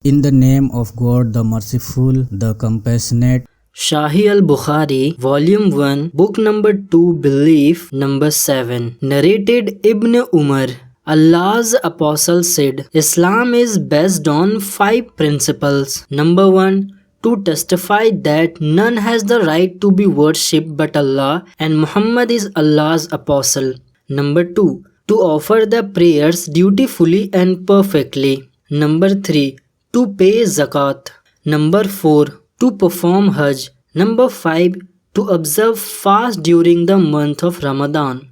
In the name of God, the Merciful, the Compassionate. Sahih al-Bukhari, Volume 1, Book number 2, Belief number 7. Narrated Ibn Umar. Allah's Apostle said, Islam is based on 5 principles. Number 1, to testify that none has the right to be worshipped but Allah and Muhammad is Allah's Apostle. Number 2, to offer the prayers dutifully and perfectly. Number 3, to pay zakat. Number 4, to perform Hajj. Number 5, to observe fast during the month of Ramadan.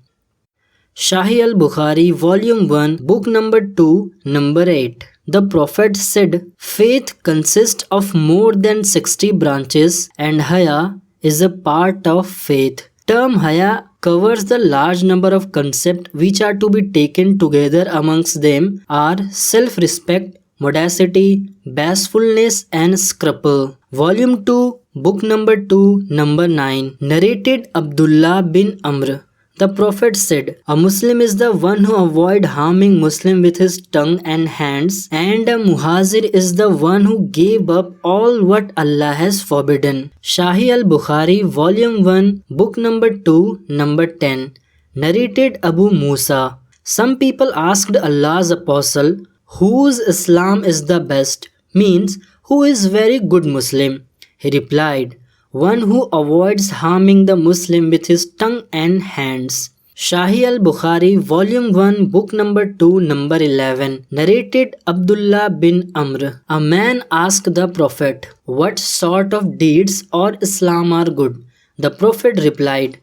Sahih al-Bukhari, Volume 1, Book number 2, number 8. The Prophet said, faith consists of more than 60 branches and Haya is a part of faith. Term Haya covers the large number of concepts which are to be taken together. Amongst them are self-respect, modesty, bashfulness and scruple. Volume 2, Book number 2, number 9. Narrated Abdullah bin Amr. The Prophet said, a Muslim is the one who avoid harming Muslim with his tongue and hands, and a Muhajir is the one who gave up all what Allah has forbidden. Sahih al-Bukhari, Volume 1, Book number 2, number 10. Narrated Abu Musa. Some people asked Allah's Apostle, whose Islam is the best? Means, who is very good Muslim? He replied, one who avoids harming the Muslim with his tongue and hands. Sahih al-Bukhari, Volume 1, Book number 2, number 11. Narrated Abdullah bin Amr. A man asked the Prophet, what sort of deeds or Islam are good? The Prophet replied,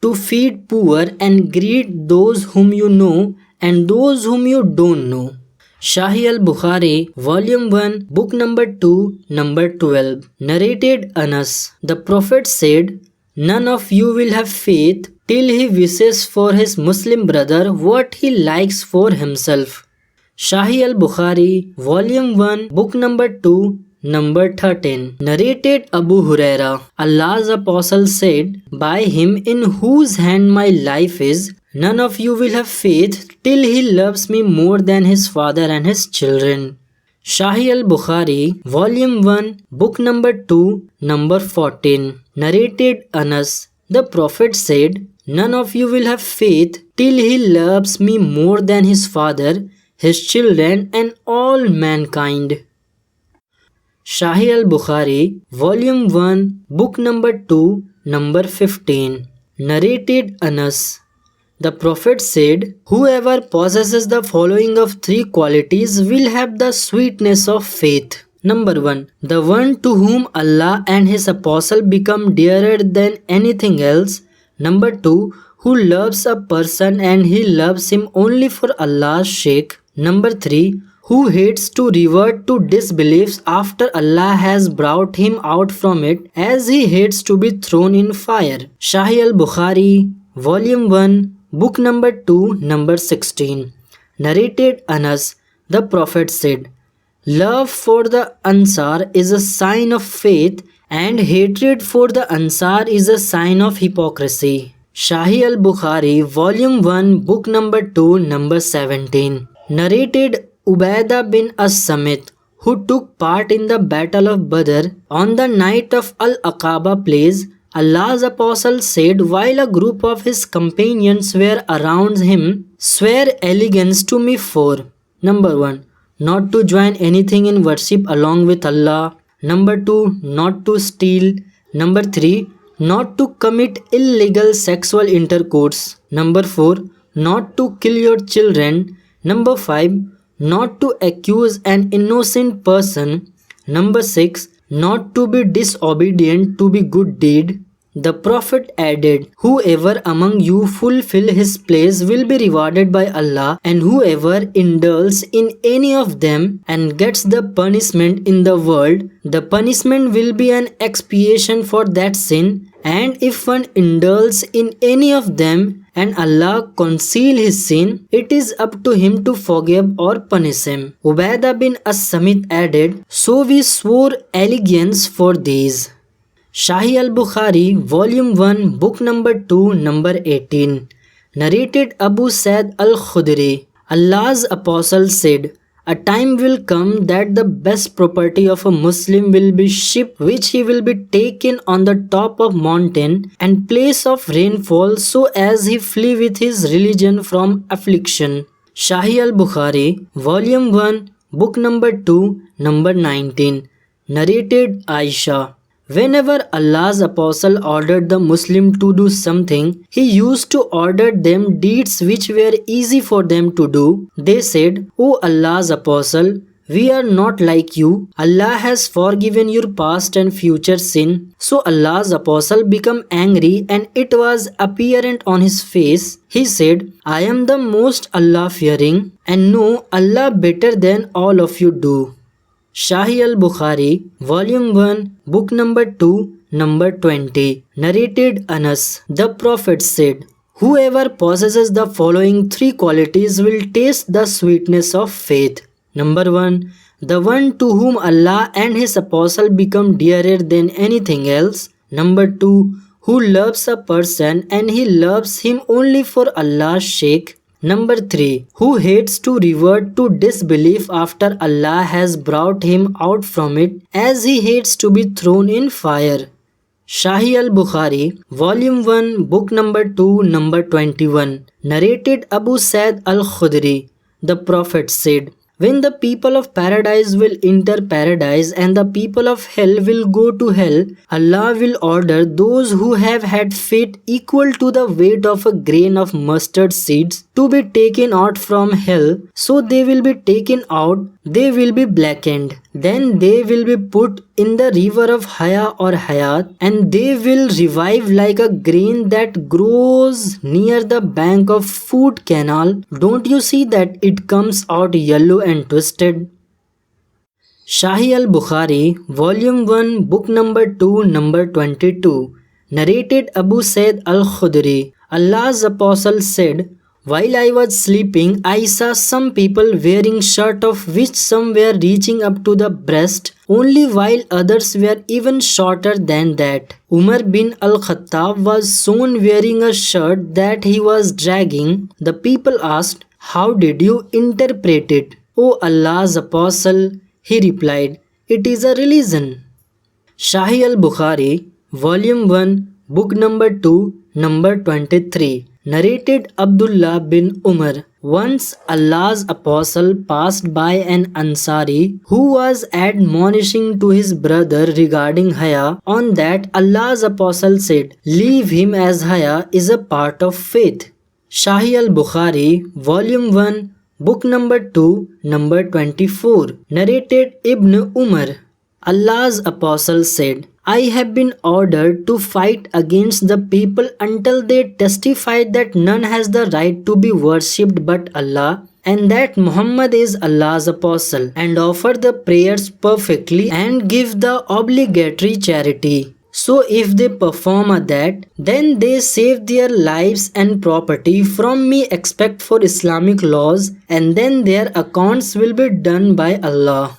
to feed poor and greet those whom you know and those whom you don't know. Sahih al-Bukhari, Volume 1, Book number 2, number 12. Narrated Anas. The Prophet said, none of you will have faith till he wishes for his Muslim brother what he likes for himself. Sahih al-Bukhari, Volume 1, Book number 2, number 13. Narrated Abu Huraira. Allah's Apostle said, by him in whose hand my life is, none of you will have faith till he loves me more than his father and his children. Sahih al-Bukhari, Volume 1, Book number 2, number 14. Narrated Anas. The Prophet said, none of you will have faith till he loves me more than his father, his children and all mankind. Sahih al-Bukhari, Volume 1, Book number 2, number 15. Narrated Anas. The Prophet said, whoever possesses the following of 3 qualities will have the sweetness of faith. Number 1. The one to whom Allah and His Apostle become dearer than anything else. Number 2. Who loves a person and he loves him only for Allah's sake. Number 3. Who hates to revert to disbeliefs after Allah has brought him out from it, as he hates to be thrown in fire. Sahih al-Bukhari, Volume 1, Book number 2, number 16. Narrated Anas. The Prophet said, love for the Ansar is a sign of faith and hatred for the Ansar is a sign of hypocrisy. Sahih al-Bukhari, Volume 1, Book number 2, number 17. Narrated Ubaidah bin As-Samit, who took part in the Battle of Badr on the night of Al-Aqaba place. Allah's Apostle said while a group of his companions were around him, swear allegiance to me for, number 1, not to join anything in worship along with Allah. Number 2, not to steal. Number 3, not to commit illegal sexual intercourse. Number 4, not to kill your children. Number 5, not to accuse an innocent person. Number 6, not to be disobedient to be good deed. The Prophet added, whoever among you fulfill his place will be rewarded by Allah, and whoever indulges in any of them and gets the punishment in the world, the punishment will be an expiation for that sin, and if one indulges in any of them and Allah conceal his sin, it is up to him to forgive or punish him. Ubaidah bin As-Samit added, so we swore allegiance for these. Sahih al-Bukhari, Volume 1, Book number 2, number 18. Narrated Abu Sa'id al-Khudri. Allah's Apostle said, A time will come that the best property of a Muslim will be ship which he will be taken on the top of mountain and place of rainfall so as he flee with his religion from affliction. Sahih al-Bukhari, Volume 1, Book number 2, number 19. Narrated Aisha. Whenever Allah's Apostle ordered the Muslim to do something, he used to order them deeds which were easy for them to do. They said, O Allah's Apostle, we are not like you. Allah has forgiven your past and future sin. So Allah's Apostle became angry and it was apparent on his face. He said, I am the most Allah-fearing and know Allah better than all of you do. Sahih al-Bukhari, Volume 1, Book number 2, number 20. Narrated Anas. The Prophet said, Whoever possesses the following 3 qualities will taste the sweetness of faith. Number 1. The one to whom Allah and His Apostle become dearer than anything else. Number 2. Who loves a person and he loves him only for Allah's sake. Number 3. Who hates to revert to disbelief after Allah has brought him out from it, as he hates to be thrown in fire. Sahih al-Bukhari, Volume 1, Book number 2, number 21. Narrated Abu Sa'id al-Khudri. The Prophet said, When the people of paradise will enter paradise and the people of hell will go to hell, Allah will order those who have had faith equal to the weight of a grain of mustard seeds to be taken out from hell. So they will be taken out, they will be blackened. Then they will be put in the river of Haya or Hayat, and they will revive like a grain that grows near the bank of Food Canal. Don't you see that it comes out yellow and twisted? Sahih al-Bukhari, Volume 1, Book number 2, number 22. Narrated Abu Sa'id al-Khudri. Allah's Apostle said, While I was sleeping, I saw some people wearing shirt of which some were reaching up to the breast, only while others were even shorter than that. Umar bin al-Khattab was soon wearing a shirt that he was dragging. The people asked, How did you interpret it? O Allah's Apostle, he replied, It is a religion. Sahih al-Bukhari, Volume 1, Book number 2, number 23. Narrated Abdullah bin Umar. Once Allah's Apostle passed by an Ansari who was admonishing to his brother regarding Haya. On that, Allah's Apostle said, Leave him, as Haya is a part of faith. Sahih al-Bukhari, Volume 1, Book number 2, number 24. Narrated Ibn Umar. Allah's Apostle said, I have been ordered to fight against the people until they testify that none has the right to be worshipped but Allah, and that Muhammad is Allah's Apostle, and offer the prayers perfectly and give the obligatory charity. So if they perform that, then they save their lives and property from me except for Islamic laws, and then their accounts will be done by Allah.